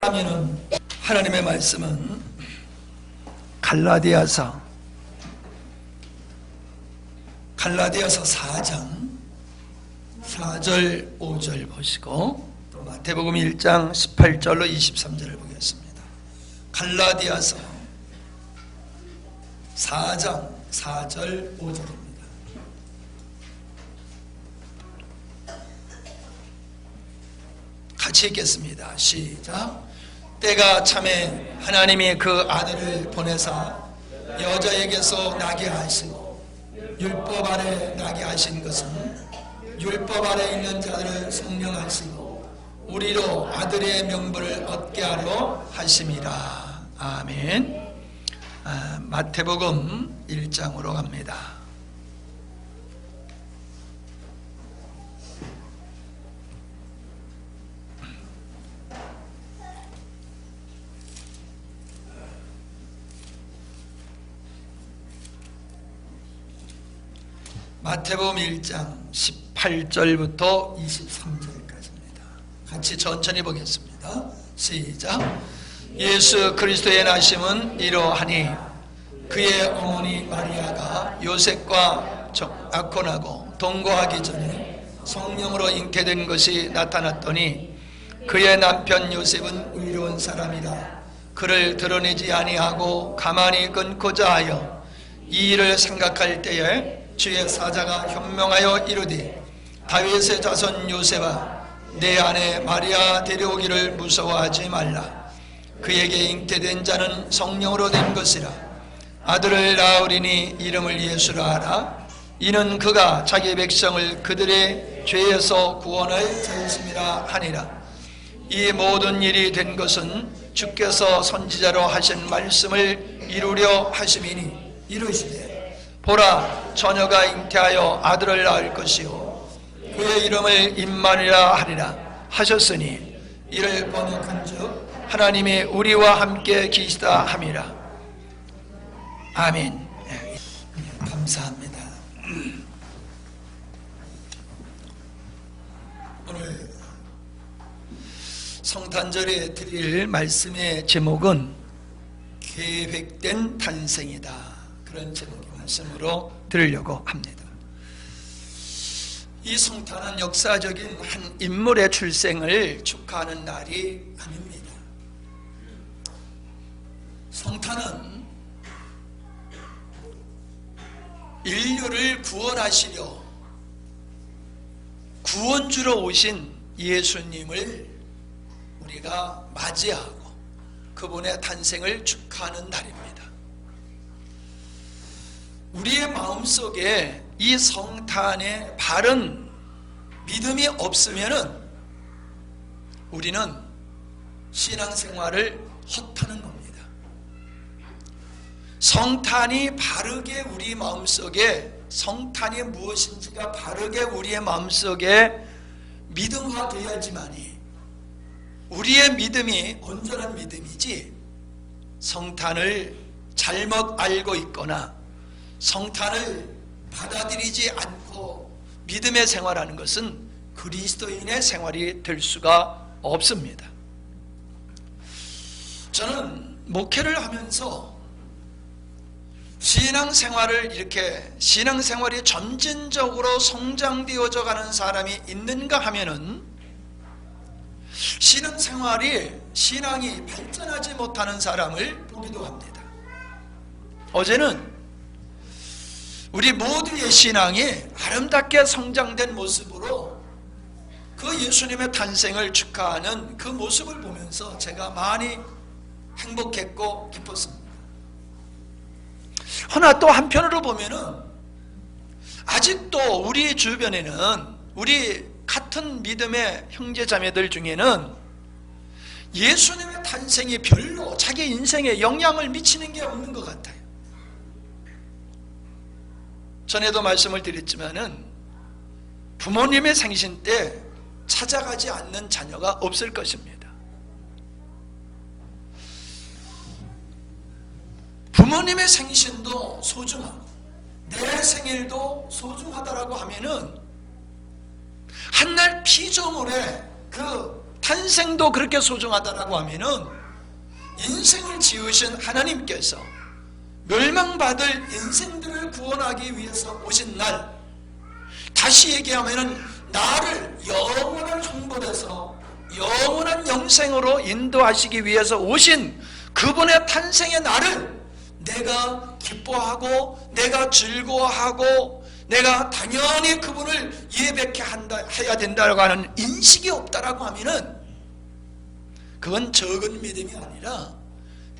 하면은 하나님의 말씀은 갈라디아서 4장 4절 5절 보시고 또 마태복음 1장 18절로 23절을 보겠습니다. 갈라디아서 4장 4절 5절입니다. 같이 읽겠습니다. 시작. 때가 참에 하나님이 그 아들을 보내사 여자에게서 나게 하시고 율법 아래 나게 하신 것은 율법 아래 있는 자들을 성령하시고 우리로 아들의 명분을 얻게 하려 하심이라. 아멘. 마태복음 1장으로 갑니다. 마태복음 1장 18절부터 23절까지입니다. 같이 천천히 보겠습니다. 시작. 예수 그리스도의 나심은 이러하니 그의 어머니 마리아가 요셉과 약혼하고 동거하기 전에 성령으로 잉태된 것이 나타났더니 그의 남편 요셉은 의로운 사람이라 그를 드러내지 아니하고 가만히 끊고자 하여 이 일을 생각할 때에 주의 사자가 현명하여 이르되 다윗의 자손 요셉아 내 아내 마리아 데려오기를 무서워하지 말라. 그에게 잉태된 자는 성령으로 된 것이라. 아들을 낳으리니 이름을 예수라 하라. 이는 그가 자기 백성을 그들의 죄에서 구원할 자이심이라 하니라. 이 모든 일이 된 것은 주께서 선지자로 하신 말씀을 이루려 하심이니 이르시되 보라 처녀가 잉태하여 아들을 낳을 것이요 그의 이름을 임마누엘이라 하리라 하셨으니 이를 번역한즉 하나님이 우리와 함께 계시다 함이라. 아멘. 감사합니다. 오늘 성탄절에 드릴 말씀의 제목은 계획된 탄생이다. 그런 제목의 말씀으로 드리려고 합니다. 이 성탄은 역사적인 한 인물의 출생을 축하하는 날이 아닙니다. 성탄은 인류를 구원하시려 구원주로 오신 예수님을 우리가 맞이하고 그분의 탄생을 축하하는 날입니다. 우리의 마음속에 이 성탄의 바른 믿음이 없으면은 우리는 신앙생활을 헛하는 겁니다. 성탄이 바르게 우리 마음속에 성탄이 무엇인지가 바르게 우리의 마음속에 믿음화되어야지만이 우리의 믿음이 온전한 믿음이지 성탄을 잘못 알고 있거나 성탄을 받아들이지 않고 믿음의 생활하는 것은 그리스도인의 생활이 될 수가 없습니다. 저는 목회를 하면서 신앙생활이 점진적으로 성장되어져 가는 사람이 있는가 하면은 신앙이 발전하지 못하는 사람을 보기도 합니다. 어제는 우리 모두의 신앙이 아름답게 성장된 모습으로 그 예수님의 탄생을 축하하는 그 모습을 보면서 제가 많이 행복했고 기뻤습니다. 그러나 또 한편으로 보면은 아직도 우리 주변에는 우리 같은 믿음의 형제자매들 중에는 예수님의 탄생이 별로 자기 인생에 영향을 미치는 게 없는 것 같아요. 전에도 말씀을 드렸지만은 부모님의 생신 때 찾아가지 않는 자녀가 없을 것입니다. 부모님의 생신도 소중하고 내 생일도 소중하다라고 하면은 한날 피조물의 그 탄생도 그렇게 소중하다라고 하면은 인생을 지으신 하나님께서 멸망받을 인생들을 구원하기 위해서 오신 날, 다시 얘기하면은 나를 영원한 형벌에서 영원한 영생으로 인도하시기 위해서 오신 그분의 탄생의 날을 내가 기뻐하고 내가 즐거워하고 내가 당연히 그분을 예배케 해야 된다고 하는 인식이 없다라고 하면은 그건 적은 믿음이 아니라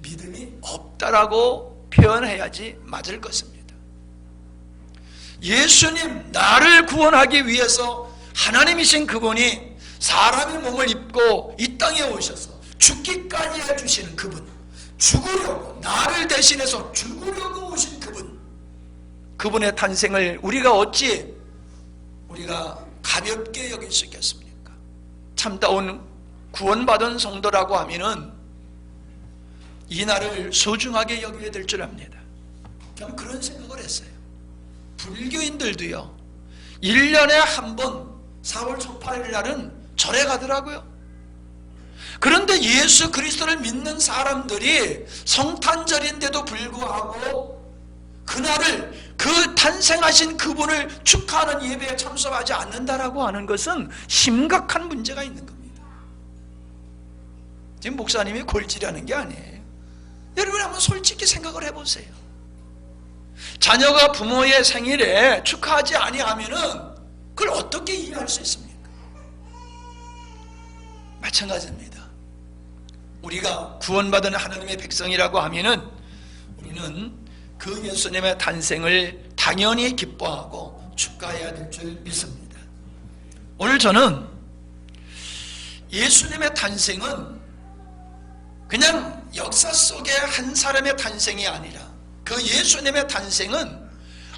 믿음이 없다라고 표현해야지 맞을 것입니다. 예수님, 나를 구원하기 위해서 하나님이신 그분이 사람의 몸을 입고 이 땅에 오셔서 죽기까지 해주시는 그분, 죽으려고, 나를 대신해서 죽으려고 오신 그분, 그분의 탄생을 우리가 어찌 가볍게 여길 수 있겠습니까? 참다운 구원받은 성도라고 하면은 이 날을 소중하게 여겨야 될 줄 압니다. 그냥 그런 생각을 했어요. 불교인들도요, 1년에 한 번 4월 초 8일 날은 절에 가더라고요. 그런데 예수 그리스도를 믿는 사람들이 성탄절인데도 불구하고 그날을, 그 탄생하신 그분을 축하하는 예배에 참석하지 않는다라고 하는 것은 심각한 문제가 있는 겁니다. 지금 목사님이 골질하는 게 아니에요. 여러분 한번 솔직히 생각을 해보세요. 자녀가 부모의 생일에 축하하지 아니하면은 그걸 어떻게 이해할 수 있습니까? 마찬가지입니다. 우리가 구원받은 하나님의 백성이라고 하면은 우리는 그 예수님의 탄생을 당연히 기뻐하고 축하해야 될 줄 믿습니다. 오늘 저는 예수님의 탄생은 그냥 역사 속의 한 사람의 탄생이 아니라 그 예수님의 탄생은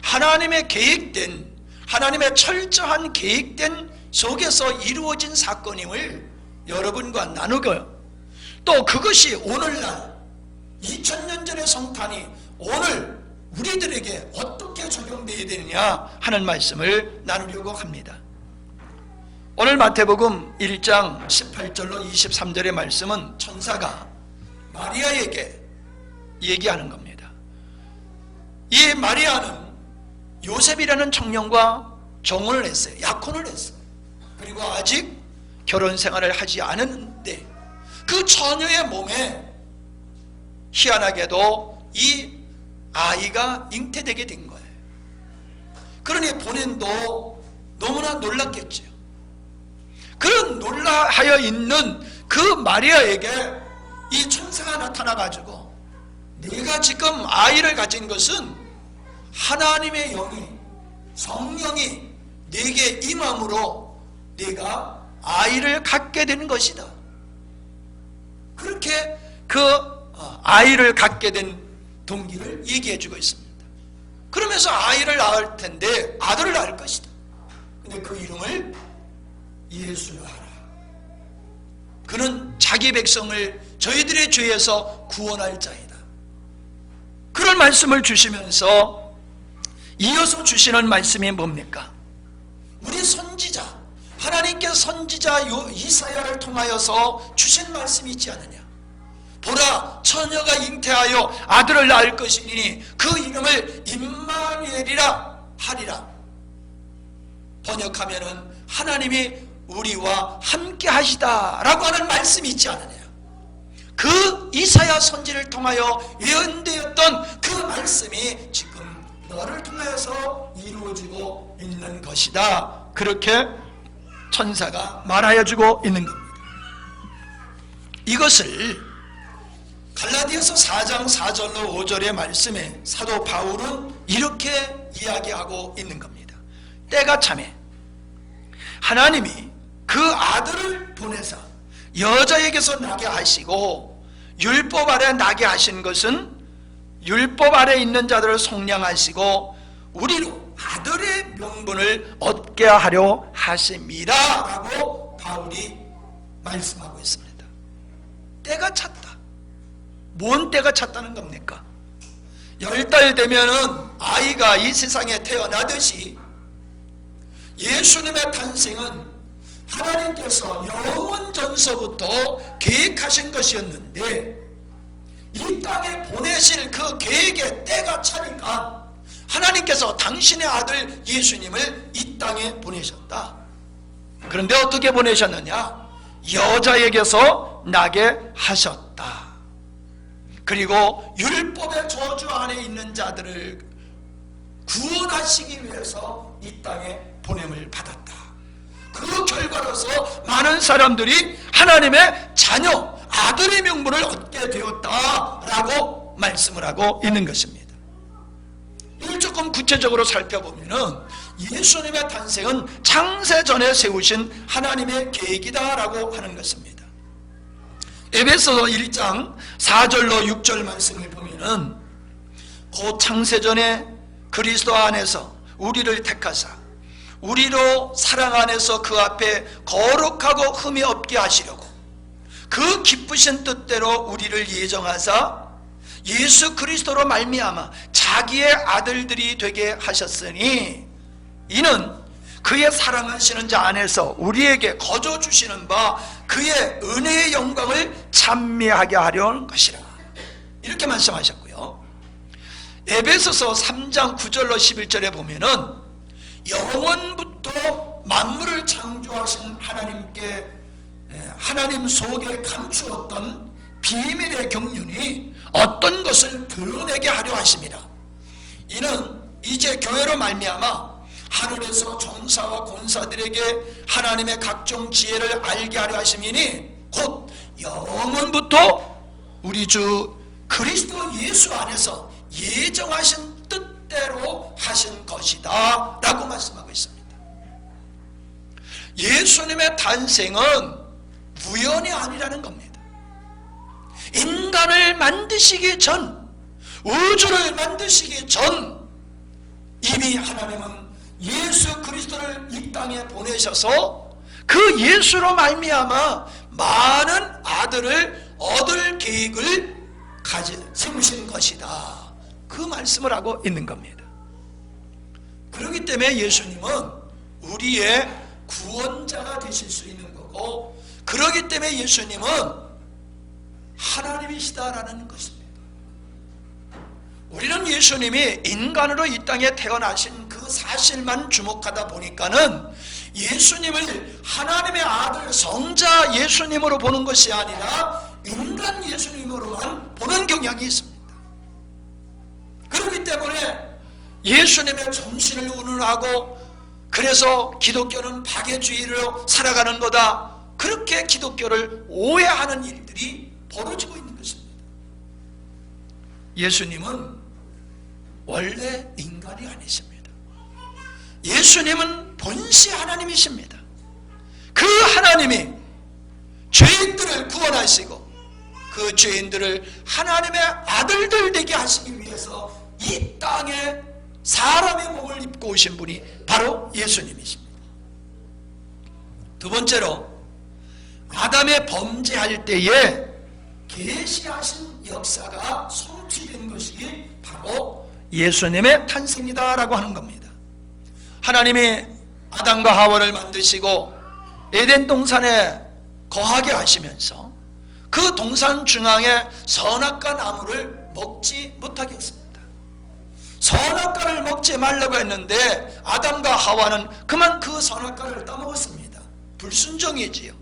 하나님의 계획된, 하나님의 철저한 계획된 속에서 이루어진 사건임을 여러분과 나누고요, 또 그것이 오늘날 2000년 전의 성탄이 오늘 우리들에게 어떻게 적용되어야 되느냐 하는 말씀을 나누려고 합니다. 오늘 마태복음 1장 18절로 23절의 말씀은 천사가 마리아에게 얘기하는 겁니다. 이 마리아는 요셉이라는 청년과 정혼을 했어요. 약혼을 했어요. 그리고 아직 결혼 생활을 하지 않았는데 그 처녀의 몸에 희한하게도 이 아이가 잉태되게 된 거예요. 그러니 본인도 너무나 놀랐겠죠. 그런 놀라하여 있는 그 마리아에게 이 천사가 나타나가지고 네가 지금 아이를 가진 것은 하나님의 영이, 성령이 네게 임함으로 네가 아이를 갖게 되는 것이다. 그렇게 그 아이를 갖게 된 동기를 얘기해 주고 있습니다. 그러면서 아이를 낳을 텐데 아들을 낳을 것이다. 근데 그 이름을 예수라 하라. 그는 자기 백성을 저희들의 죄에서 구원할 자이다. 그런 말씀을 주시면서 이어서 주시는 말씀이 뭡니까? 우리 선지자, 하나님께서 선지자 이사야를 통하여서 주신 말씀이 있지 않느냐? 보라, 처녀가 잉태하여 아들을 낳을 것이니 그 이름을 임마누엘이라 하리라. 번역하면은 하나님이 우리와 함께 하시다라고 하는 말씀이 있지 않느냐? 그 이사야 선지를 통하여 예언되었던 그 말씀이 지금 너를 통하여서 이루어지고 있는 것이다. 그렇게 천사가 말하여 주고 있는 겁니다. 이것을 갈라디아서 4장 4절로 5절의 말씀에 사도 바울은 이렇게 이야기하고 있는 겁니다. 때가 참에 하나님이 그 아들을 보내사 여자에게서 나게 하시고 율법 아래 나게 하신 것은 율법 아래 있는 자들을 속량하시고 우리로 아들의 명분을 얻게 하려 하심이라 라고 바울이 말씀하고 있습니다. 때가 찼다. 뭔 때가 찼다는 겁니까? 10달 되면은 아이가 이 세상에 태어나듯이 예수님의 탄생은 하나님께서 영원 전서부터 계획하신 것이었는데 이 땅에 보내실 그 계획의 때가 차니까 하나님께서 당신의 아들 예수님을 이 땅에 보내셨다. 그런데 어떻게 보내셨느냐? 여자에게서 나게 하셨다. 그리고 율법의 저주 안에 있는 자들을 구원하시기 위해서 이 땅에 보냄을 받았다. 그 결과로서 많은 사람들이 하나님의 자녀, 아들의 명분을 얻게 되었다라고 말씀을 하고 있는 것입니다. 이걸 조금 구체적으로 살펴보면은 예수님의 탄생은 창세전에 세우신 하나님의 계획이다라고 하는 것입니다. 에베소서 1장 4절로 6절 말씀을 보면은 곧 창세전에 그리스도 안에서 우리를 택하사 우리로 사랑 안에서 그 앞에 거룩하고 흠이 없게 하시려고 그 기쁘신 뜻대로 우리를 예정하사 예수 그리스도로 말미암아 자기의 아들들이 되게 하셨으니 이는 그의 사랑하시는 자 안에서 우리에게 거저 주시는 바 그의 은혜의 영광을 찬미하게 하려는 것이라. 이렇게 말씀하셨고요. 에베소서 3장 9절로 11절에 보면은 영원부터 만물을 창조하신 하나님께 하나님 속에 감추었던 비밀의 경륜이 어떤 것을 드러내게 하려 하심이라. 이는 이제 교회로 말미암아 하늘에서 종사와 권사들에게 하나님의 각종 지혜를 알게 하려 하심이니 곧 영원부터 우리 주 그리스도 예수 안에서 예정하신 뜻대로 하신 것이다 라고 말씀하고 있습니다. 예수님의 탄생은 우연이 아니라는 겁니다. 인간을 만드시기 전, 우주를 만드시기 전 이미 하나님은 예수 그리스도를 이 땅에 보내셔서 그 예수로 말미암아 많은 아들을 얻을 계획을 세우신 것이다. 그 말씀을 하고 있는 겁니다. 그렇기 때문에 예수님은 우리의 구원자가 되실 수 있는 거고, 그렇기 때문에 예수님은 하나님이시다라는 것입니다. 우리는 예수님이 인간으로 이 땅에 태어나신 그 사실만 주목하다 보니까는 예수님을 하나님의 아들 성자 예수님으로 보는 것이 아니라 인간 예수님으로만 보는 경향이 있습니다. 그렇기 때문에 예수님의 정신을 운운하고 그래서 기독교는 박애주의로 살아가는 거다, 그렇게 기독교를 오해하는 일들이 벌어지고 있는 것입니다. 예수님은 원래 인간이 아니십니다. 예수님은 본시 하나님이십니다. 그 하나님이 죄인들을 구원하시고 그 죄인들을 하나님의 아들들 되게 하시기 위해서 이 땅에 사람의 몸을 입고 오신 분이 바로 예수님이십니다. 두 번째로, 아담의 범죄할 때에 계시하신 역사가 성취된 것이 바로 예수님의 탄생이다라고 하는 겁니다. 하나님이 아담과 하와를 만드시고 에덴 동산에 거하게 하시면서 그 동산 중앙에 선악과 나무를 먹지 못하게 했습니다. 선악과를 먹지 말라고 했는데 아담과 하와는 그만 그 선악과를 따먹었습니다. 불순종이지요.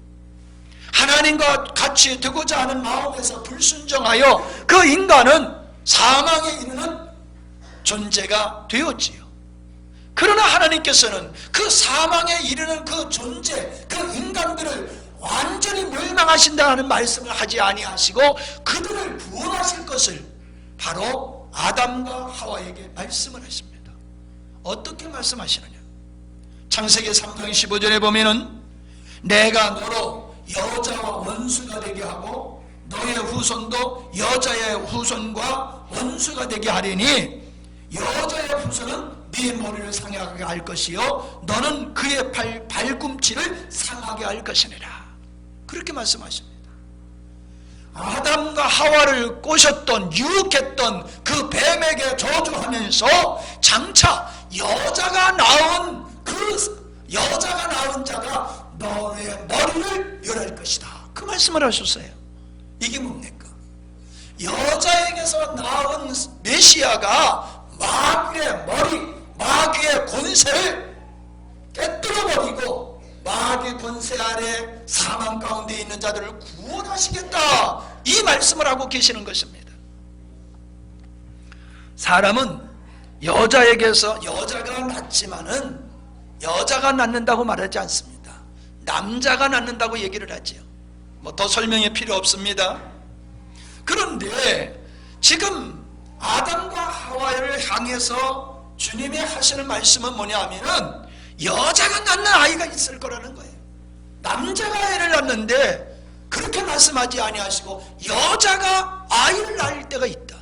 하나님과 같이 되고자 하는 마음에서 불순종하여 그 인간은 사망에 이르는 존재가 되었지요. 그러나 하나님께서는 그 사망에 이르는 그 존재, 그 인간들을 완전히 멸망하신다는 말씀을 하지 아니하시고 그들을 구원하실 것을 바로 아담과 하와에게 말씀을 하십니다. 어떻게 말씀하시느냐? 창세기 3장 15절에 보면은 내가 너로 여자와 원수가 되게 하고 너의 후손도 여자의 후손과 원수가 되게 하리니 여자의 후손은 네 머리를 상하게 할 것이요 너는 그의 발꿈치를 상하게 할 것이니라. 그렇게 말씀하십니다. 아담과 하와를 꼬셨던, 유혹했던 그 뱀에게 저주하면서 장차 여자가 낳은 자가 너의 머리를 멸할 것이다. 그 말씀을 하셨어요. 이게 뭡니까? 여자에게서 나온 메시아가 마귀의 머리, 마귀의 권세를 깨뜨려버리고 마귀 권세 아래 사망 가운데 있는 자들을 구원하시겠다, 이 말씀을 하고 계시는 것입니다. 사람은 여자에게서, 여자가 낳지만은 여자가 낳는다고 말하지 않습니다. 남자가 낳는다고 얘기를 하지요. 뭐 더 설명이 필요 없습니다. 그런데 지금 아담과 하와를 향해서 주님이 하시는 말씀은 뭐냐 하면은 여자가 낳는 아이가 있을 거라는 거예요. 남자가 애를 낳는데 그렇게 말씀하지 아니하시고 여자가 아이를 낳을 때가 있다.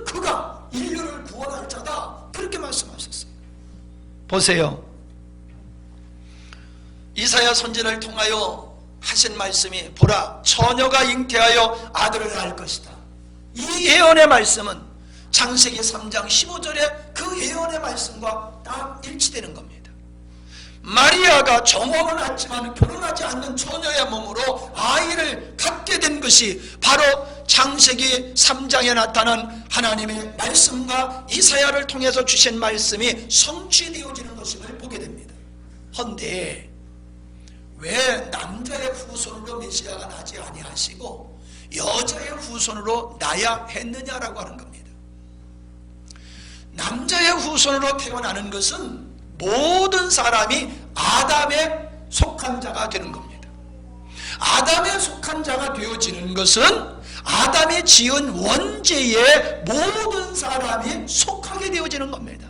그가 인류를 구원할 자다, 그렇게 말씀하셨어요. 보세요. 이사야 선지자를 통하여 하신 말씀이 보라, 처녀가 잉태하여 아들을 낳을 것이다. 이 예언의 말씀은 창세기 3장 15절의 그 예언의 말씀과 딱 일치되는 겁니다. 마리아가 정원은 했지만 결혼하지 않는 처녀의 몸으로 아이를 갖게 된 것이 바로 창세기 3장에 나타난 하나님의 말씀과 이사야를 통해서 주신 말씀이 성취되어지는 것임을 보게 됩니다. 헌데 왜 남자의 후손으로 메시아가 나지 아니하시고 여자의 후손으로 나야 했느냐라고 하는 겁니다. 남자의 후손으로 태어나는 것은 모든 사람이 아담에 속한 자가 되는 겁니다. 아담에 속한 자가 되어지는 것은 아담이 지은 원죄에 모든 사람이 속하게 되어지는 겁니다.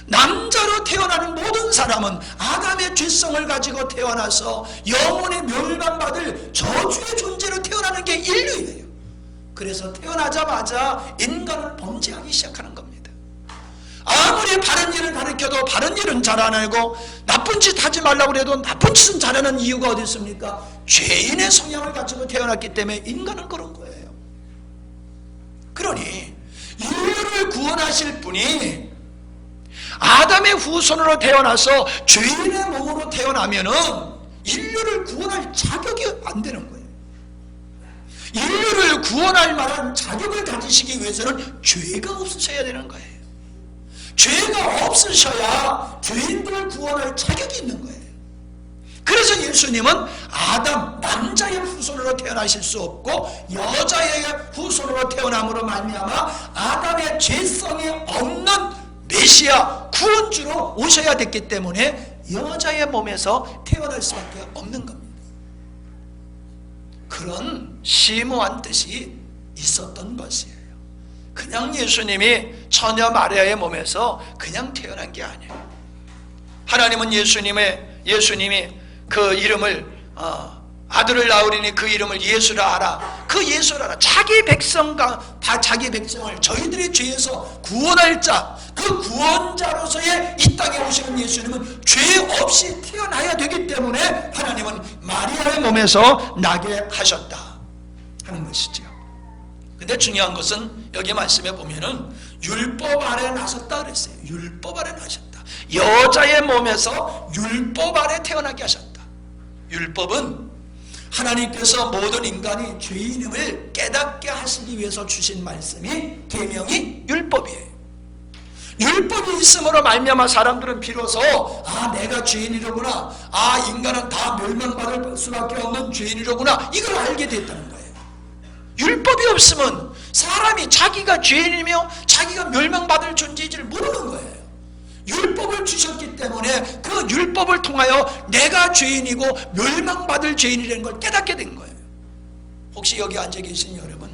남자로 태어나는 모든 사람은 아담의 죄성을 가지고 태어나서 영원히 멸망받을 저주의 존재로 태어나는 게 인류예요. 그래서 태어나자마자 인간은 범죄하기 시작하는 겁니다. 아무리 바른 일을 가르쳐도 바른 일은 잘 안 하고 나쁜 짓 하지 말라고 해도 나쁜 짓은 잘하는 이유가 어디 있습니까? 죄인의 성향을 가지고 태어났기 때문에 인간은 그런 거예요. 그러니 인류를 구원하실 분이 아담의 후손으로 태어나서 죄인의 몸으로 태어나면은 인류를 구원할 자격이 안 되는 거예요. 인류를 구원할 만한 자격을 가지시기 위해서는 죄가 없으셔야 되는 거예요. 죄가 없으셔야 죄인들을 구원할 자격이 있는 거예요. 그래서 예수님은 아담, 남자의 후손으로 태어나실 수 없고 여자의 후손으로 태어남으로 말미암아 아담의 죄성이 없는 메시아 구원주로 오셔야 됐기 때문에 여자의 몸에서 태어날 수밖에 없는 겁니다. 그런 심오한 뜻이 있었던 것이에요. 그냥 예수님이 처녀 마리아의 몸에서 그냥 태어난 게 아니에요. 하나님은 예수님이 그 이름을 아들을 낳으리니 그 이름을 예수라 하라. 그 예수라 하라. 자기 백성을 저희들의 죄에서 구원할 자, 그 구원자로서의 이 땅에 오시는 예수님은 죄 없이 태어나야 되기 때문에 하나님은 마리아의 몸에서 나게 하셨다 하는 것이죠. 근데 중요한 것은 여기 말씀에 보면은 율법 아래 나셨다 그랬어요. 율법 아래 나셨다. 여자의 몸에서 율법 아래 태어나게 하셨다. 율법은 하나님께서 모든 인간이 죄인임을 깨닫게 하시기 위해서 주신 말씀이 계명이 율법이에요. 율법이 있음으로 말미암아 사람들은 비로소 내가 죄인이로구나, 인간은 다 멸망받을 수밖에 없는 죄인이로구나, 이걸 알게 됐다는 거예요. 율법이 없으면 사람이 자기가 죄인이며 자기가 멸망받을 존재인지를 모르는 거예요. 율법을 주셨기 때문에 그 율법을 통하여 내가 죄인이고 멸망받을 죄인이라는 걸 깨닫게 된 거예요. 혹시 여기 앉아 계신 여러분,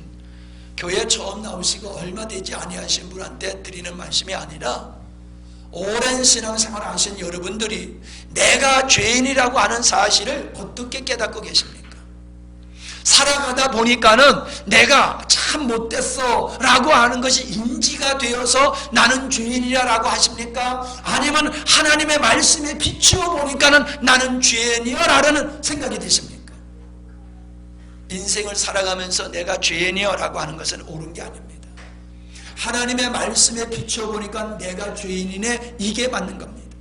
교회 처음 나오시고 얼마 되지 아니하신 분한테 드리는 말씀이 아니라 오랜 신앙생활 하신 여러분들이 내가 죄인이라고 하는 사실을 어떻게 깨닫고 계십니까? 살아가다 보니까는 내가 참 못됐어 라고 하는 것이 인지가 되어서 나는 죄인이야 라고 하십니까? 아니면 하나님의 말씀에 비추어 보니까는 나는 죄인이야 라는 생각이 드십니까? 인생을 살아가면서 내가 죄인이야 라고 하는 것은 옳은 게 아닙니다. 하나님의 말씀에 비추어 보니까 내가 죄인이네, 이게 맞는 겁니다.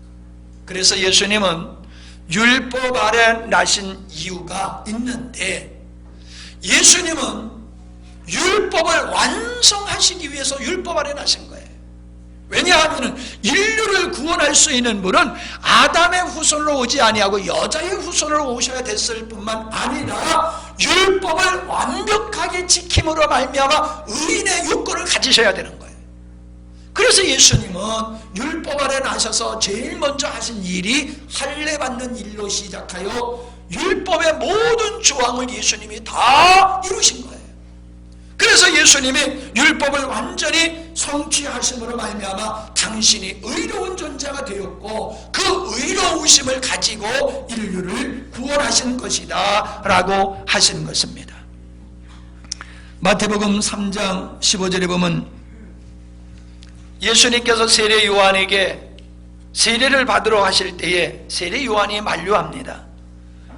그래서 예수님은 율법 아래 나신 이유가 있는데, 예수님은 율법을 완성하시기 위해서 율법 아래 나신 거예요. 왜냐하면 인류를 구원할 수 있는 분은 아담의 후손으로 오지 아니하고 여자의 후손으로 오셔야 됐을 뿐만 아니라 율법을 완벽하게 지킴으로 말미암아 의인의 요건을 가지셔야 되는 거예요. 그래서 예수님은 율법 아래 나셔서 제일 먼저 하신 일이 할례 받는 일로 시작하여 율법의 모든 조항을 예수님이 다 이루신 거예요. 그래서 예수님이 율법을 완전히 성취하심으로 말미암아 당신이 의로운 존재가 되었고 그 의로우심을 가지고 인류를 구원하신 것이다 라고 하시는 것입니다. 마태복음 3장 15절에 보면 예수님께서 세례 요한에게 세례를 받으러 하실 때에 세례 요한이 만류합니다.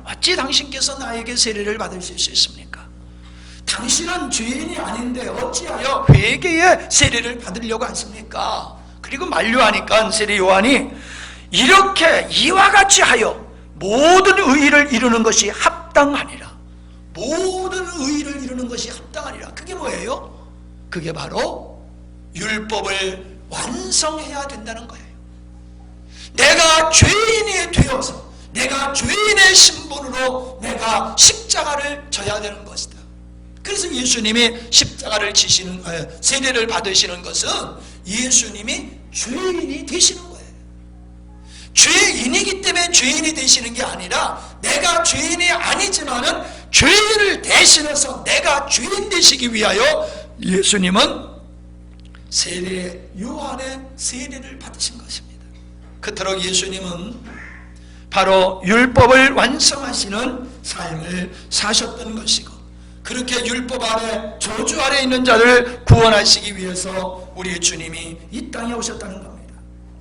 어찌 당신께서 나에게 세례를 받으실 수 있습니까? 당신은 죄인이 아닌데 어찌하여 회개의 세례를 받으려고 하십니까? 그리고 만류하니까 세례 요한이 이렇게 이와 같이 하여 모든 의의를 이루는 것이 합당하니라. 모든 의의를 이루는 것이 합당하니라. 그게 뭐예요? 그게 바로 율법을 완성해야 된다는 거예요. 내가 죄인이 되어서 내가 죄인의 신분으로 내가 십자가를 져야 되는 것이다. 그래서 예수님이 십자가를 지시는 세례를 받으시는 것은 예수님이 죄인이 되시는 거예요. 죄인이기 때문에 죄인이 되시는 게 아니라 내가 죄인이 아니지만은 죄인을 대신해서 내가 죄인 되시기 위하여 예수님은 세례 요한의 세례를 받으신 것입니다. 그토록 예수님은 바로 율법을 완성하시는 삶을 사셨던 것이고 그렇게 율법 아래 저주 아래 있는 자를 구원하시기 위해서 우리 주님이 이 땅에 오셨다는 겁니다.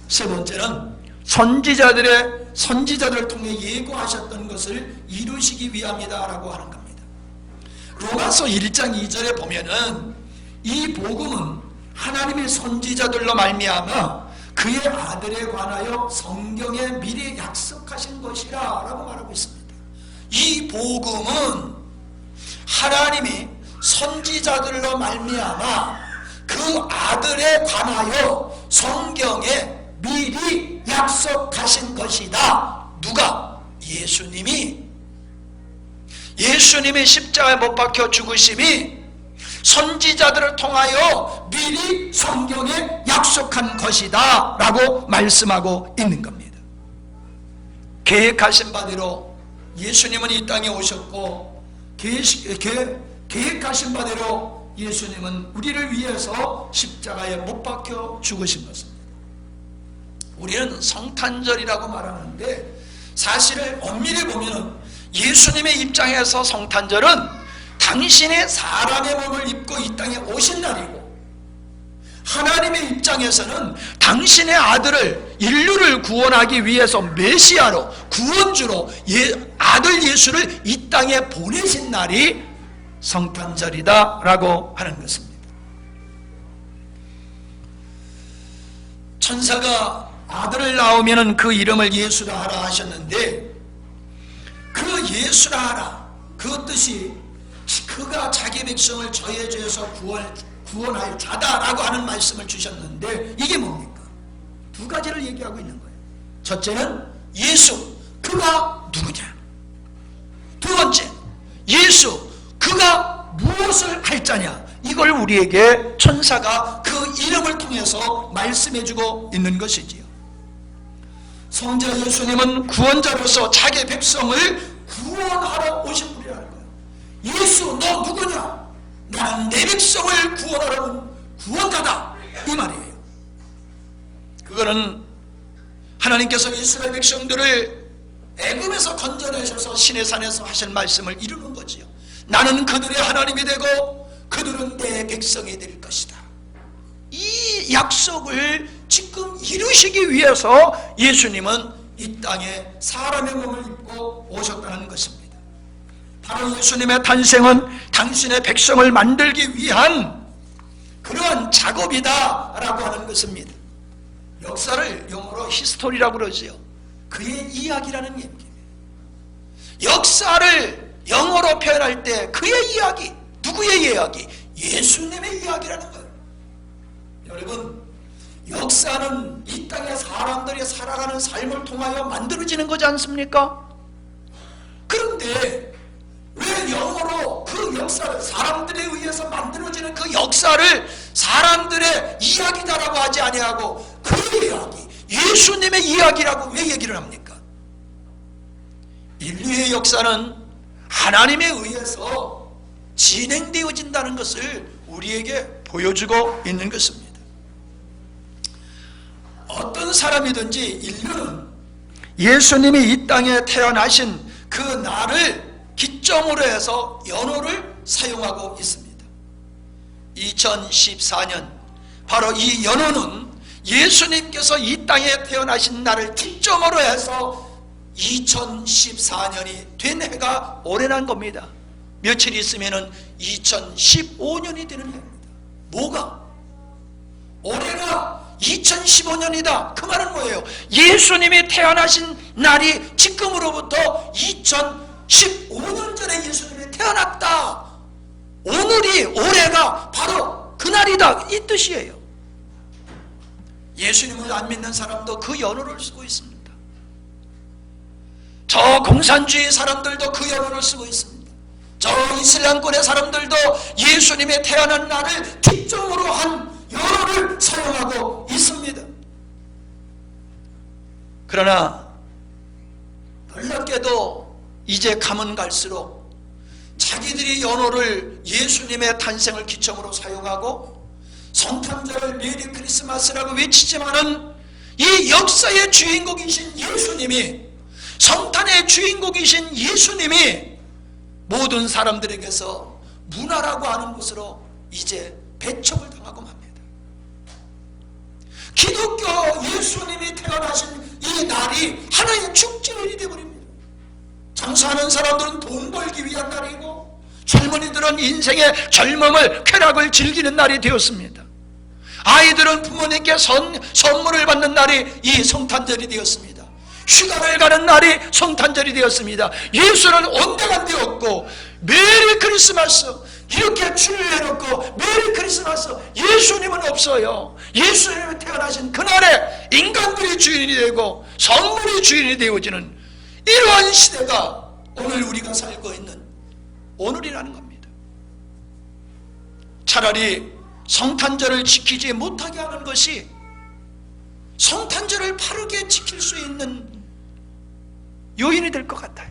세 번째는 선지자들을 통해 예고하셨던 것을 이루시기 위함이다라고 하는 겁니다. 로마서 1장 2절에 보면은 이 복음은 하나님의 선지자들로 말미암아 그의 아들에 관하여 성경에 미리 약속하신 것이라 라고 말하고 있습니다. 이 복음은 하나님이 선지자들로 말미암아 그 아들에 관하여 성경에 미리 약속하신 것이다. 누가? 예수님이 십자가에 못 박혀 죽으심이 선지자들을 통하여 미리 성경에 약속한 것이다 라고 말씀하고 있는 겁니다. 계획하신 바대로 예수님은 이 땅에 오셨고 계획하신 바대로 예수님은 우리를 위해서 십자가에 못 박혀 죽으신 것입니다. 우리는 성탄절이라고 말하는데 사실을 엄밀히 보면 예수님의 입장에서 성탄절은 당신의 사람의 몸을 입고 이 땅에 오신 날이고 하나님의 입장에서는 당신의 아들을 인류를 구원하기 위해서 메시아로 구원주로 아들 예수를 이 땅에 보내신 날이 성탄절이다 라고 하는 것입니다. 천사가 아들을 낳으면 그 이름을 예수라 하라 하셨는데 그 예수라 하라 그 뜻이 그가 자기 백성을 저의 죄에서 구원할 자다라고 하는 말씀을 주셨는데 이게 뭡니까? 두 가지를 얘기하고 있는 거예요. 첫째는 예수, 그가 누구냐? 두 번째, 예수, 그가 무엇을 할 자냐? 이걸 우리에게 천사가 그 이름을 통해서 말씀해주고 있는 것이지요. 성자 예수님은 구원자로서 자기 백성을 구원하러 오신 분이라는 거예요. 예수, 너 누구냐? 나는 내 백성을 구원하러 온 구원자다 이 말이에요. 그거는 하나님께서 이스라엘 백성들을 애굽에서 건져내셔서 시내산에서 하신 말씀을 이루는 거지요. 나는 그들의 하나님이 되고 그들은 내 백성이 될 것이다. 이 약속을 지금 이루시기 위해서 예수님은 이 땅에 사람의 몸을 입고 오셨다는 것입니다. 바로 예수님의 탄생은 당신의 백성을 만들기 위한 그러한 작업이다 라고 하는 것입니다. 역사를 영어로 히스토리라고 그러지요. 그의 이야기라는 얘기입니다. 역사를 영어로 표현할 때 그의 이야기, 누구의 이야기? 예수님의 이야기라는 거예요. 여러분, 역사는 이 땅에 사람들이 살아가는 삶을 통하여 만들어지는 거지 않습니까? 그런데 왜 영어로 그 역사를, 사람들에 의해서 만들어지는 그 역사를 사람들의 이야기다라고 하지 아니하고 그의 이야기, 예수님의 이야기라고 왜 얘기를 합니까? 인류의 역사는 하나님에 의해서 진행되어진다는 것을 우리에게 보여주고 있는 것입니다. 어떤 사람이든지 인류는 예수님이 이 땅에 태어나신 그 날을 기점으로 해서 연호를 사용하고 있습니다. 2014년 바로 이 연호는 예수님께서 이 땅에 태어나신 날을 기점으로 해서 2014년이 된 해가 올해 난 겁니다. 며칠 있으면 2015년이 되는 해입니다. 뭐가? 올해가 2015년이다. 그 말은 뭐예요? 예수님이 태어나신 날이 지금으로부터 2015년 전에 예수님이 태어났다. 오늘이, 올해가 바로 그날이다. 이 뜻이에요. 예수님을 안 믿는 사람도 그 연호를 쓰고 있습니다. 저 공산주의 사람들도 그 연호를 쓰고 있습니다. 저 이슬람권의 사람들도 예수님의 태어난 날을 기점으로 한 연호를 사용하고 있습니다. 그러나 놀랍게도 이제 가면 갈수록 자기들이 연호를 예수님의 탄생을 기점으로 사용하고 성탄절을 메리 크리스마스라고 외치지만은 이 역사의 주인공이신 예수님이, 성탄의 주인공이신 예수님이 모든 사람들에게서 문화라고 하는 것으로 이제 배척을 당하고 맙니다. 기독교 예수님이 태어나신 이 날이 하나의 축제일이 되어버립니다. 장사하는 사람들은 돈 벌기 위한 날이고, 젊은이들은 인생의 젊음을, 쾌락을 즐기는 날이 되었습니다. 아이들은 부모님께 선물을 받는 날이 이 성탄절이 되었습니다. 휴가를 가는 날이 성탄절이 되었습니다. 예수는 온데간데 없고 메리 크리스마스 이렇게 줄을 내놓고 메리 크리스마스, 예수님은 없어요. 예수님이 태어나신 그날에 인간들이 주인이 되고 선물이 주인이 되어지는 이러한 시대가 오늘 우리가 살고 있는 오늘이라는 겁니다. 차라리 성탄절을 지키지 못하게 하는 것이 성탄절을 바르게 지킬 수 있는 요인이 될 것 같아요.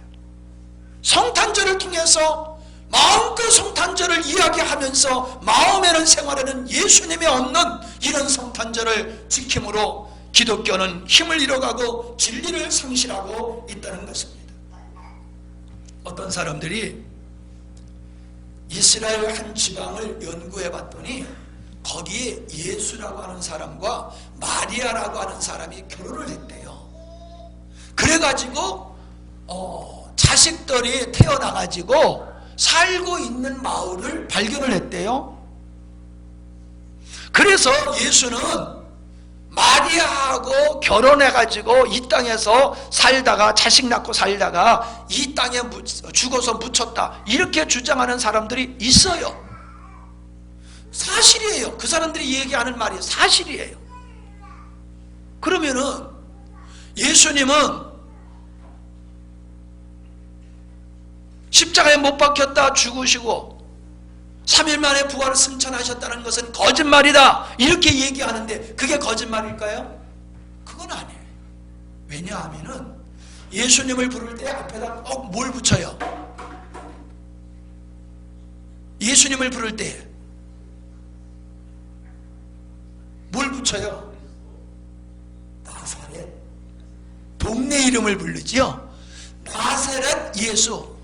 성탄절을 통해서 마음껏 성탄절을 이야기하면서 마음에는 생활에는 예수님이 없는 이런 성탄절을 지킴으로 기독교는 힘을 잃어가고 진리를 상실하고 있다는 것입니다. 어떤 사람들이 이스라엘 한 지방을 연구해 봤더니 거기에 예수라고 하는 사람과 마리아라고 하는 사람이 결혼을 했대요. 그래가지고 자식들이 태어나가지고 살고 있는 마을을 발견을 했대요. 그래서 예수는 마리아하고 결혼해가지고 이 땅에서 살다가, 자식 낳고 살다가 이 땅에 죽어서 묻혔다, 이렇게 주장하는 사람들이 있어요. 사실이에요. 그 사람들이 얘기하는 말이 사실이에요. 그러면은 예수님은 십자가에 못 박혔다 죽으시고 3일 만에 부활을 승천하셨다는 것은 거짓말이다, 이렇게 얘기하는데 그게 거짓말일까요? 그건 아니에요. 왜냐하면은 예수님을 부를 때 앞에다 꼭 뭘 붙여요? 예수님을 부를 때 뭘 붙여요? 나사렛. 동네 이름을 부르지요. 나사렛 예수.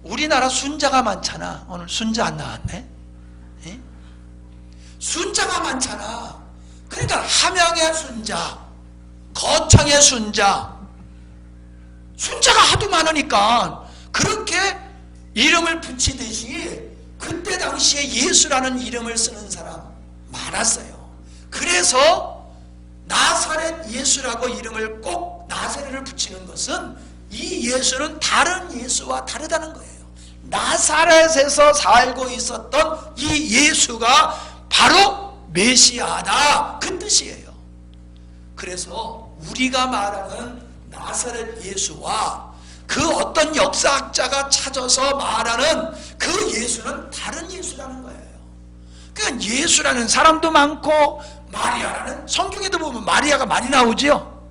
우리나라 순자가 많잖아. 오늘 순자 안 나왔네. 에? 순자가 많잖아. 그러니까 함양의 순자, 거창의 순자, 순자가 하도 많으니까 그렇게 이름을 붙이듯이 그때 당시에 예수라는 이름을 쓰는 사람 많았어요. 그래서 나사렛 예수라고 이름을 꼭 나사렛을 붙이는 것은 이 예수는 다른 예수와 다르다는 거예요. 나사렛에서 살고 있었던 이 예수가 바로 메시아다, 그 뜻이에요. 그래서 우리가 말하는 나사렛 예수와 그 어떤 역사학자가 찾아서 말하는 그 예수는 다른 예수라는 거예요. 그러니까 예수라는 사람도 많고 마리아라는, 성경에도 보면 마리아가 많이 나오지요.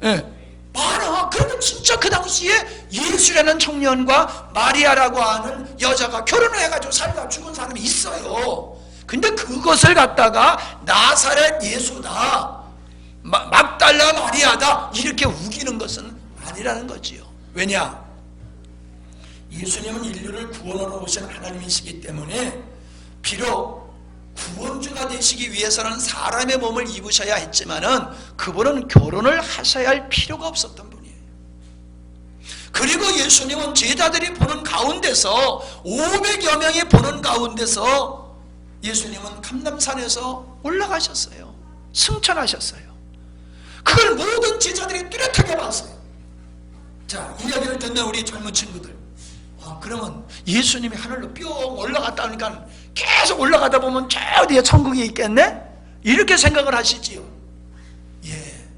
예, 많아. 그러면 진짜 그 당시에 예수라는 청년과 마리아라고 하는 여자가 결혼을 해가지고 살다 죽은 사람이 있어요. 근데 그것을 갖다가 나사렛 예수다, 막달라 마리아다, 이렇게 우기는 것은 아니라는 거지요. 왜냐? 예수님은 인류를 구원하러 오신 하나님이시기 때문에 비록 구원주가 되시기 위해서는 사람의 몸을 입으셔야 했지만은 그분은 결혼을 하셔야 할 필요가 없었던 분이에요. 그리고 예수님은 제자들이 보는 가운데서 500여 명이 보는 가운데서 예수님은 감람산에서 올라가셨어요. 승천하셨어요. 그걸 모든 제자들이 뚜렷하게 봤어요. 자, 이야기를 듣는 우리 젊은 친구들, 그러면 예수님이 하늘로 뿅 올라갔다 하니까 계속 올라가다 보면 저 어디에 천국이 있겠네? 이렇게 생각을 하시지요. 예,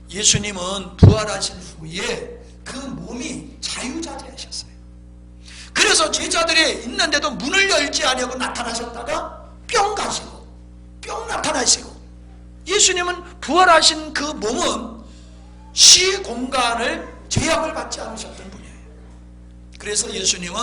예수님은 부활하신 후에 그 몸이 자유자재하셨어요. 그래서 제자들이 있는데도 문을 열지 않으려고 나타나셨다가 뿅 가시고 뿅 나타나시고, 예수님은 부활하신 그 몸은 시공간을 제약을 받지 않으셨던 분이에요. 그래서 예수님은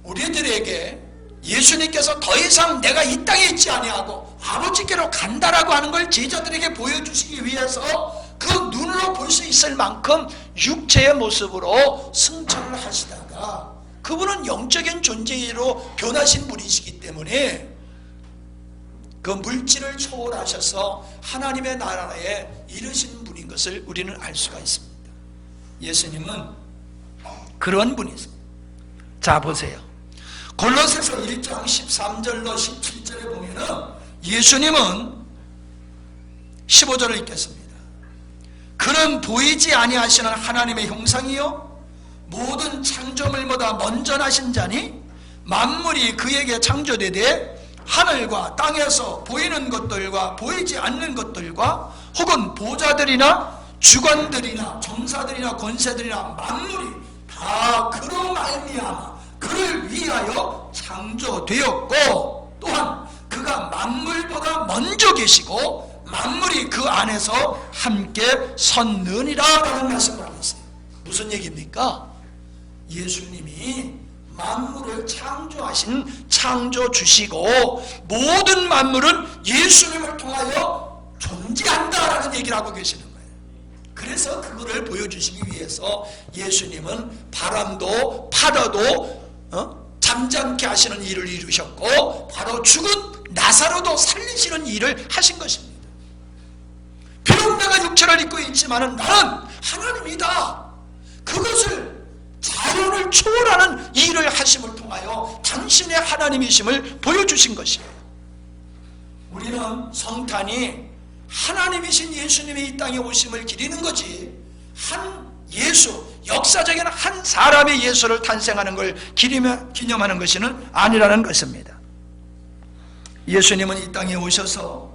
우리들에게 예수님께서 더 이상 내가 이 땅에 있지 아니하고 아버지께로 간다라고 하는 걸 제자들에게 보여주시기 위해서 그 눈으로 볼 수 있을 만큼 육체의 모습으로 승천을 하시다가, 그분은 영적인 존재로 변하신 분이시기 때문에 그 물질을 초월하셔서 하나님의 나라에 이르신 분인 것을 우리는 알 수가 있습니다. 예수님은 그런 분이세요. 자, 보세요. 골로새서 1장 13절로 17절에 보면은 예수님은 15절을 읽겠습니다. 그는 보이지 아니하시는 하나님의 형상이요 모든 창조물보다 먼저 나신 자니 만물이 그에게 창조되되 하늘과 땅에서 보이는 것들과 보이지 않는 것들과 혹은 보좌들이나 주관들이나 정사들이나 권세들이나 만물이 다 그로 말미암아 그를 위하여 창조되었고, 또한 그가 만물보다 먼저 계시고 만물이 그 안에서 함께 섰느니라 라는 말씀을 하고 있어요. 무슨 얘기입니까? 예수님이 만물을 창조하신 창조주시고 모든 만물은 예수님을 통하여 존재한다라는 얘기를 하고 계시는 거예요. 그래서 그거를 보여주시기 위해서 예수님은 바람도 바다도 잠잠케 하시는 일을 이루셨고, 바로 죽은 나사로도 살리시는 일을 하신 것입니다. 비록 내가 육체를 입고 있지만 나는 하나님이다, 그것을 자연을 초월하는 일을 하심을 통하여 당신의 하나님이심을 보여주신 것이에요. 우리는 성탄이 하나님이신 예수님이 이 땅에 오심을 기리는 거지, 한 예수, 역사적인 한 사람의 예수를 탄생하는 걸 기념하는 것은 아니라는 것입니다. 예수님은 이 땅에 오셔서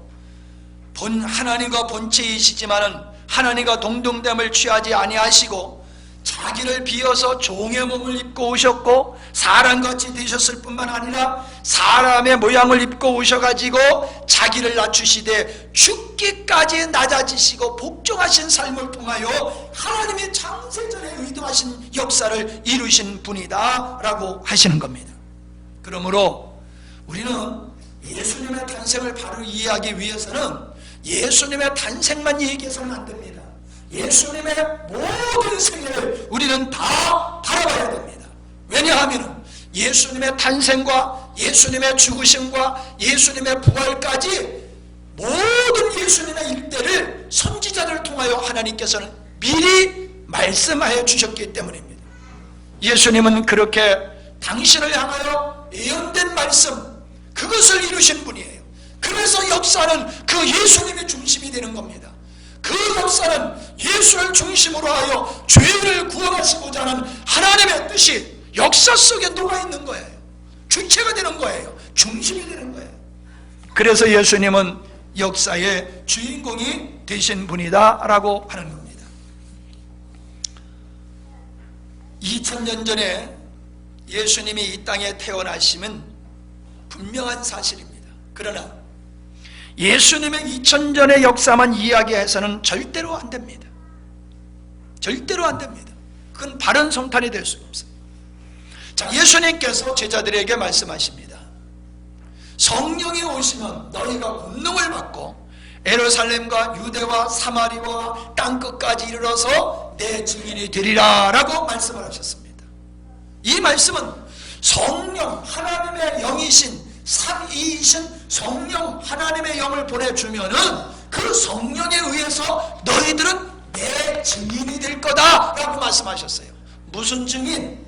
하나님과 본체이시지만은 하나님과 동등됨을 취하지 아니하시고 자기를 비어서 종의 몸을 입고 오셨고 사람같이 되셨을 뿐만 아니라 사람의 모양을 입고 오셔가지고 자기를 낮추시되 죽기까지 낮아지시고 복종하신 삶을 통하여 하나님의 창세전에 의도하신 역사를 이루신 분이다 라고 하시는 겁니다. 그러므로 우리는 예수님의 탄생을 바로 이해하기 위해서는 예수님의 탄생만 얘기해서는 안 됩니다. 예수님의 모든 생애를 우리는 다 바라봐야 됩니다. 왜냐하면 예수님의 탄생과 예수님의 죽으심과 예수님의 부활까지 모든 예수님의 일대를 선지자들을 통하여 하나님께서는 미리 말씀하여 주셨기 때문입니다. 예수님은 그렇게 당신을 향하여 예언된 말씀, 그것을 이루신 분이에요. 그래서 역사는 그 예수님이 중심이 되는 겁니다. 그 역사는 예수를 중심으로 하여 죄를 구원하시고자 하는 하나님의 뜻이 역사 속에 녹아있는 거예요. 주체가 되는 거예요. 중심이 되는 거예요. 그래서 예수님은 역사의 주인공이 되신 분이다 라고 하는 겁니다. 2000년 전에 예수님이 이 땅에 태어나심은 분명한 사실입니다. 그러나 예수님의 2000년의 역사만 이야기해서는 절대로 안 됩니다. 절대로 안 됩니다. 그건 바른 성탄이 될 수가 없어요. 자, 예수님께서 제자들에게 말씀하십니다. 성령이 오시면 너희가 권능을 받고 예루살렘과 유대와 사마리와 땅끝까지 이르러서 내 증인이 되리라 라고 말씀을 하셨습니다. 이 말씀은 성령 하나님의 영이신 삼위이신 성령 하나님의 영을 보내주면은 그 성령에 의해서 너희들은 내 증인이 될 거다 라고 말씀하셨어요. 무슨 증인?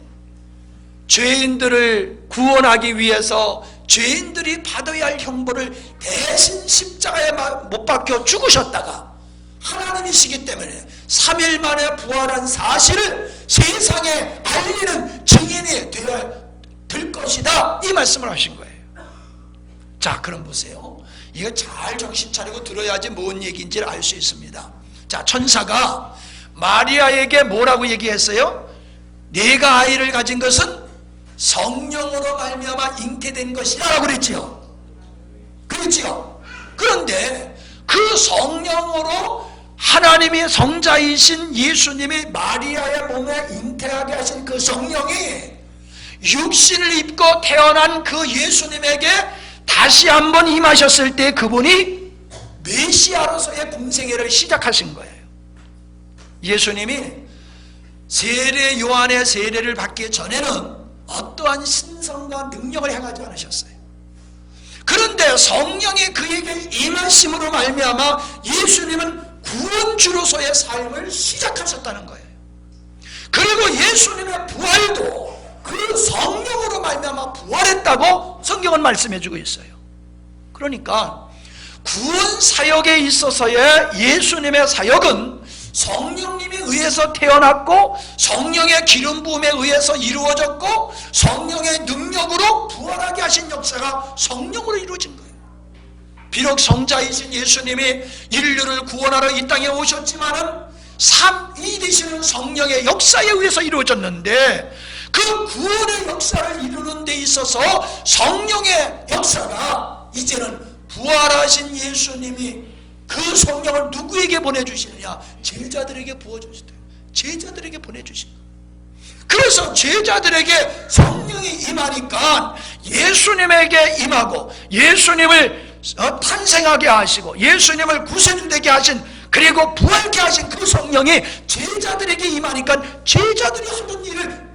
죄인들을 구원하기 위해서 죄인들이 받아야 할 형벌을 대신 십자가에 못 박혀 죽으셨다가 하나님이시기 때문에 3일 만에 부활한 사실을 세상에 알리는 증인이 되어야 될 것이다, 이 말씀을 하신 거예요. 자, 그럼 보세요. 이거 잘 정신 차리고 들어야지 뭔 얘기인지를 알 수 있습니다. 자, 천사가 마리아에게 뭐라고 얘기했어요? 네가 아이를 가진 것은 성령으로 말미암아 잉태된 것이다 라고 그랬지요. 그랬지요. 그런데 그 성령으로 하나님의 성자이신 예수님이 마리아의 몸에 잉태하게 하신 그 성령이 육신을 입고 태어난 그 예수님에게 다시 한번 임하셨을 때 그분이 메시아로서의 공생애를 시작하신 거예요. 예수님이 세례 요한의 세례를 받기 전에는 어떠한 신성과 능력을 행하지 않으셨어요. 그런데 성령이 그에게 임하심으로 말미암아 예수님은 구원주로서의 삶을 시작하셨다는 거예요. 그리고 예수님의 부활도 그 성령으로 말미암아 부활했다고 성경은 말씀해주고 있어요. 그러니까 구원 사역에 있어서의 예수님의 사역은 성령님에 의해서 태어났고 성령의 기름 부음에 의해서 이루어졌고 성령의 능력으로 부활하게 하신 역사가 성령으로 이루어진 거예요. 비록 성자이신 예수님이 인류를 구원하러 이 땅에 오셨지만은 삼위 되시는 성령의 역사에 의해서 이루어졌는데 그 구원의 역사를 이루는 데 있어서 성령의 역사가 이제는 부활하신 예수님이 그 성령을 누구에게 보내주시느냐? 제자들에게 부어주시대요. 제자들에게 보내주신 거예요. 그래서 제자들에게 성령이 임하니까 예수님에게 임하고 예수님을 탄생하게 하시고 예수님을 구세주되게 하신 그리고 부활케 하신 그 성령이 제자들에게 임하니까 제자들이 하던 일을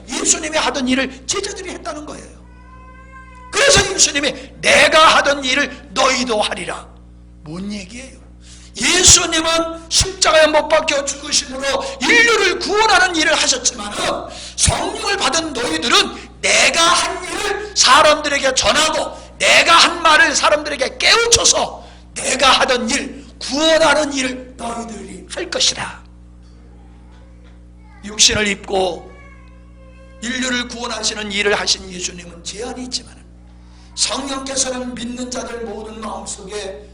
예수님이 하던 일을 제자들이 했다는 거예요. 그래서 예수님이 내가 하던 일을 너희도 하리라. 뭔 얘기예요? 예수님은 십자가에 못 박혀 죽으심으로 인류를 구원하는 일을 하셨지만 성령을 받은 너희들은 내가 한 일을 사람들에게 전하고 내가 한 말을 사람들에게 깨우쳐서 내가 하던 일, 구원하는 일을 너희들이 할 것이다. 육신을 입고 인류를 구원하시는 일을 하신 예수님은 제한이 있지만 성령께서는 믿는 자들 모든 마음속에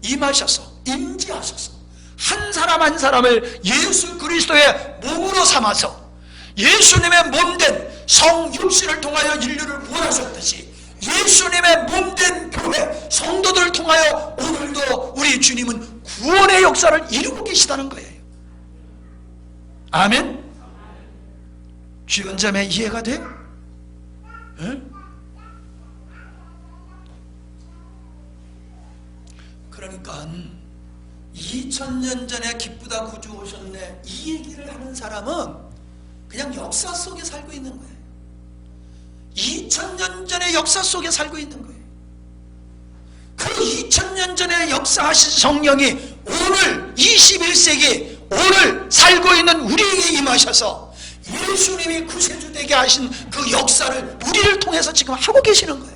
임하셔서 임재하셔서 한 사람 한 사람을 예수 그리스도의 몸으로 삼아서 예수님의 몸된 성육신을 통하여 인류를 구원하셨듯이 예수님의 몸된 교회 성도들을 통하여 오늘도 우리 주님은 구원의 역사를 이루고 계시다는 거예요. 아멘? 주연자매 이해가 돼? 응? 그러니까 2000년 전에 기쁘다 구주 오셨네 이 얘기를 하는 사람은 그냥 역사 속에 살고 있는 거예요. 2000년 전의 역사 속에 살고 있는 거예요. 그 2000년 전에 역사하신 성령이 오늘 21세기 오늘 살고 있는 우리에게 임하셔서 예수님이 구세주 되게 하신 그 역사를 우리를 통해서 지금 하고 계시는 거예요.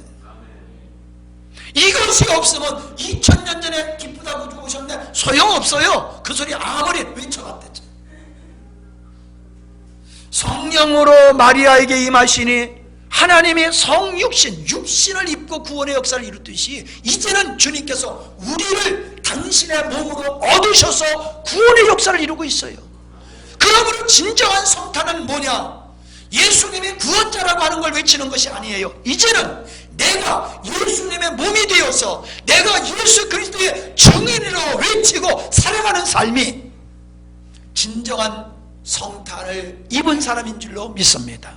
이것이 없으면 2000년 전에 기쁘다고 죽으셨네 소용없어요. 그 소리 아무리 외쳐봤댔죠. 성령으로 마리아에게 임하시니 하나님의 성육신, 육신을 입고 구원의 역사를 이루듯이 이제는 주님께서 우리를 당신의 몸으로 얻으셔서 구원의 역사를 이루고 있어요. 그러므로 진정한 성탄은 뭐냐? 예수님이 구원자라고 하는 걸 외치는 것이 아니에요. 이제는 내가 예수님의 몸이 되어서 내가 예수 그리스도의 증인으로 외치고 살아가는 삶이 진정한 성탄을 입은 사람인 줄로 믿습니다.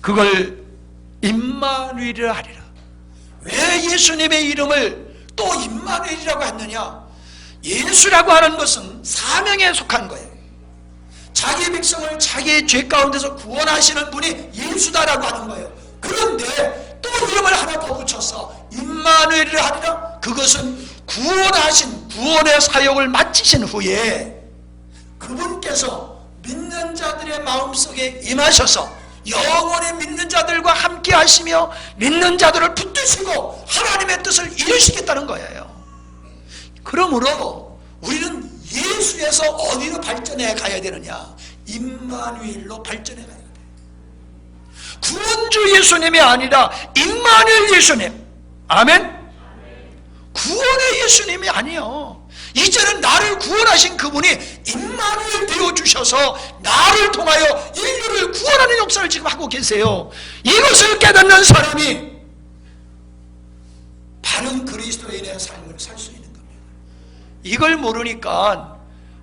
그걸 임마누엘이라 하리라. 왜 예수님의 이름을 또 임마누엘이라고 했느냐? 예수라고 하는 것은 사명에 속한 거예요. 자기 백성을 자기의 죄 가운데서 구원하시는 분이 예수다라고 하는 거예요. 그런데 또 이름을 하나 더 붙여서 임마누엘이라 하리라. 그것은 구원하신 구원의 사역을 마치신 후에 그분께서 믿는 자들의 마음속에 임하셔서 영원히 믿는 자들과 함께 하시며 믿는 자들을 붙드시고 하나님의 뜻을 이루시겠다는 거예요. 그러므로 우리는 예수에서 어디로 발전해 가야 되느냐? 임마누엘로 발전해 가야 돼. 구원주 예수님이 아니라 임마누엘 예수님. 아멘? 구원의 예수님이 아니요. 이제는 나를 구원하신 그분이 임마누엘 되어주셔서 나를 통하여 인류를 구원하는 역사를 지금 하고 계세요. 이것을 깨닫는 사람이 바른 그리스도인의 삶을 살 수 있는 겁니다. 이걸 모르니까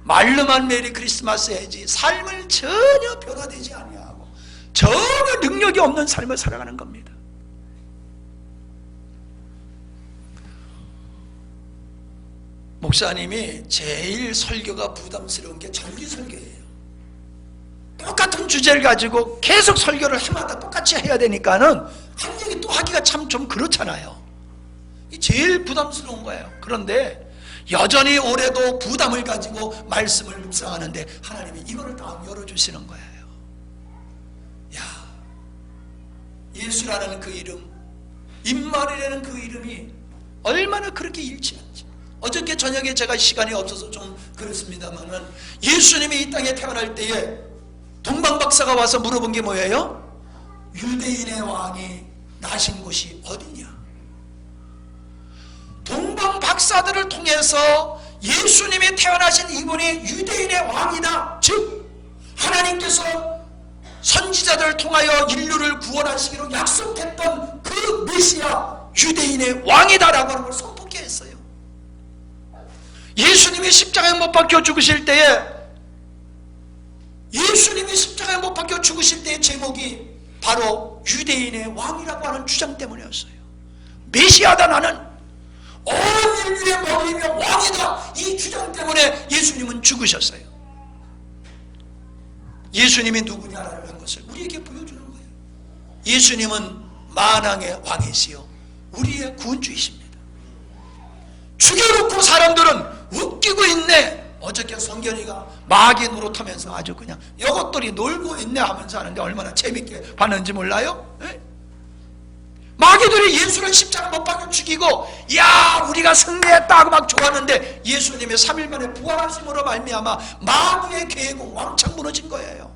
말로만 메리 크리스마스 해야지 삶을 전혀 변화되지 아니하고 전혀 능력이 없는 삶을 살아가는 겁니다. 목사님이 제일 설교가 부담스러운 게 정기 설교예요. 똑같은 주제를 가지고 계속 설교를 해마다 똑같이 해야 되니까는 한 얘기 또 하기가 참 좀 그렇잖아요. 제일 부담스러운 거예요. 그런데 여전히 올해도 부담을 가지고 말씀을 묵상하는데 하나님이 이거를 다 열어주시는 거예요. 야, 예수라는 그 이름, 임마누엘이라는 그 이름이 얼마나 그렇게 일치한지. 어저께 저녁에 제가 시간이 없어서 좀 그렇습니다만은 예수님이 이 땅에 태어날 때에 동방박사가 와서 물어본 게 뭐예요? 유대인의 왕이 나신 곳이 어디냐? 동방박사들을 통해서 예수님이 태어나신 이분이 유대인의 왕이다. 즉 하나님께서 선지자들을 통하여 인류를 구원하시기로 약속했던 그 메시아 유대인의 왕이다라고 하는 걸 선포케 했어요. 예수님이 십자가에 못 박혀 죽으실 때에 제목이 바로 유대인의 왕이라고 하는 주장 때문이었어요. 메시아다 나는 온 인류의 왕이며 왕이다 이 주장 때문에 예수님은 죽으셨어요. 예수님이 누구냐라는 것을 우리에게 보여주는 거예요. 예수님은 만왕의 왕이시요 우리의 구원주이십니다. 죽여놓고 사람들은 웃기고 있네. 어저께 성견이가 마귀 노릇하면서 아주 그냥 이것들이 놀고 있네 하면서 하는데 얼마나 재밌게 봤는지 몰라요? 네? 마귀들이 예수를 십자가 못 박혀 죽이고 야 우리가 승리했다고 막 좋았는데 예수님의 3일 만에 부활하심으로 말미암아 마귀의 계획은 왕창 무너진 거예요.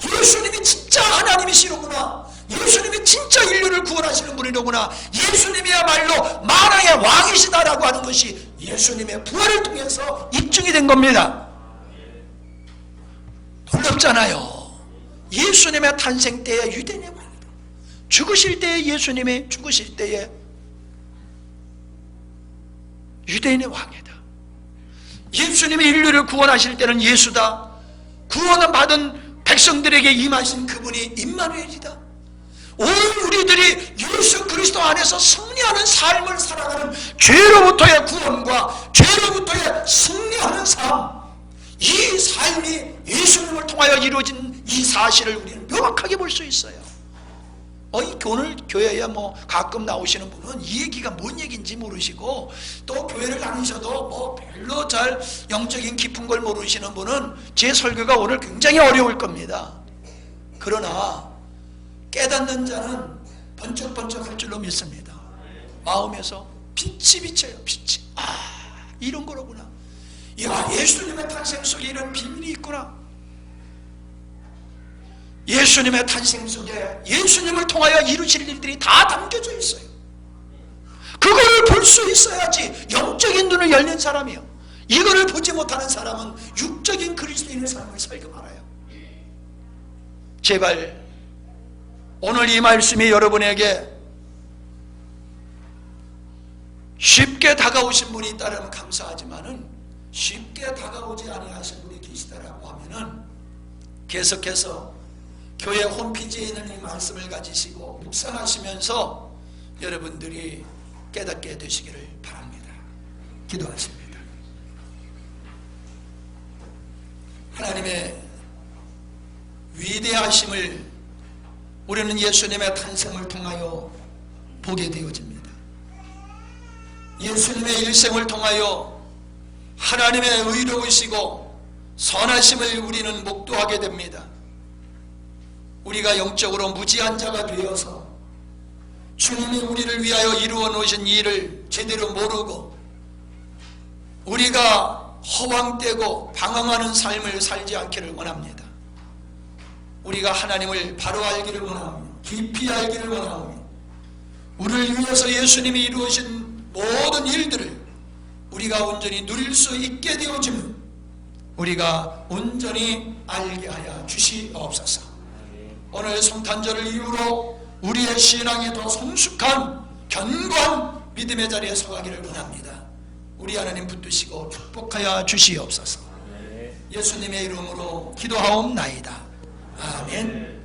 예수님이 진짜 하나님이시로구나. 예수님이 진짜 인류를 구원하시는 분이로구나. 예수님이야말로 만왕의 왕이시다라고 하는 것이 예수님의 부활을 통해서 입증이 된 겁니다. 놀랍잖아요. 예수님의 탄생 때에 유대인의 왕이다. 죽으실 때에 예수님이 죽으실 때에 유대인의 왕이다. 예수님이 인류를 구원하실 때는 예수다. 구원을 받은 백성들에게 임하신 그분이 임마누엘이다. 온 우리들이 예수 그리스도 안에서 승리하는 삶을 살아가는 죄로부터의 구원과 죄로부터의 승리하는 삶, 이 삶이 예수님을 통하여 이루어진 이 사실을 우리는 명확하게 볼 수 있어요. 오늘 교회에 가끔 나오시는 분은 이 얘기가 뭔 얘기인지 모르시고 또 교회를 다니셔도 별로 잘 영적인 깊은 걸 모르시는 분은 제 설교가 오늘 굉장히 어려울 겁니다. 그러나 깨닫는 자는 번쩍번쩍 할 줄로 믿습니다. 마음에서 빛이 비쳐요. 빛이. 이런 거로구나. 야, 예수님의 탄생 속에 이런 비밀이 있구나. 예수님의 탄생 속에 예수님을 통하여 이루실 일들이 다 담겨져 있어요. 그거를 볼 수 있어야지 영적인 눈을 열린 사람이요. 이거를 보지 못하는 사람은 육적인 그리스도인의 삶을 살고 말아요. 제발 오늘 이 말씀이 여러분에게 쉽게 다가오신 분이 있다면 감사하지만은 쉽게 다가오지 아니하신 분이 계시다라고 하면은 계속해서 교회 홈페이지에 있는 이 말씀을 가지시고 묵상하시면서 여러분들이 깨닫게 되시기를 바랍니다. 기도하십니다. 하나님의 위대하심을 우리는 예수님의 탄생을 통하여 보게 되어집니다. 예수님의 일생을 통하여 하나님의 의로우시고 선하심을 우리는 목도하게 됩니다. 우리가 영적으로 무지한 자가 되어서 주님이 우리를 위하여 이루어 놓으신 일을 제대로 모르고 우리가 허황되고 방황하는 삶을 살지 않기를 원합니다. 우리가 하나님을 바로 알기를 원하며 깊이 알기를 원하며 우리를 위해서 예수님이 이루어진 모든 일들을 우리가 온전히 누릴 수 있게 되어지면 우리가 온전히 알게 하여 주시옵소서. 오늘 성탄절을 이유로 우리의 신앙이 더 성숙한 견고한 믿음의 자리에 서가기를 원합니다. 우리 하나님 붙드시고 축복하여 주시옵소서. 예수님의 이름으로 기도하옵나이다. 아멘.